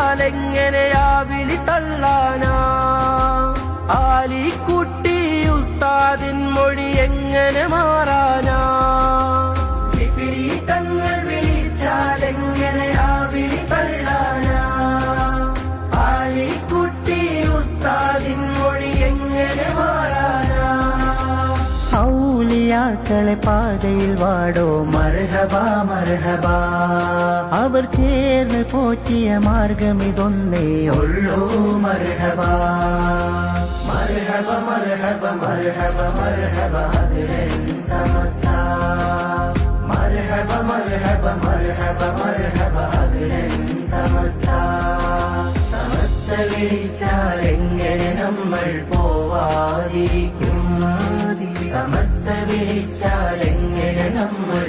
വിളിച്ചാലെങ്ങനെയാ വിളി തള്ളാനാ? ആലിക്കുട്ടി ഉസ്താദിൻ മൊഴി എങ്ങനെ മാറാനാ? ജിഫ്രി തങ്ങൾ വിളിച്ചാലെങ്ങനെയാ വിളി തള്ളാനാ? ആലിക്കുട്ടി ഉസ്താദിൻ മൊഴി എങ്ങനെ മാറാനാ? ഔലിയാക്കളെ പാതയിൽ വാടോ മർഹബാ മർഹബാ. അവർ ചേർന്ന് പോറ്റിയ മാർഗമിതൊന്നേ ഉള്ളൂ മർഹബാ. മർഹബ മർഹബ മർഹബ മർഹബ അദ്ലൻ സമസ്ത. മർഹബ മർഹബ മർഹബ മർഹബ അദ്ലൻ സമസ്ത. സമസ്ത വിളിച്ചാലെങ്ങനെ നമ്മൾ പോവാതിരിക്കും? സമസ്ത വിളിച്ചാലെങ്ങനെ നമ്മൾ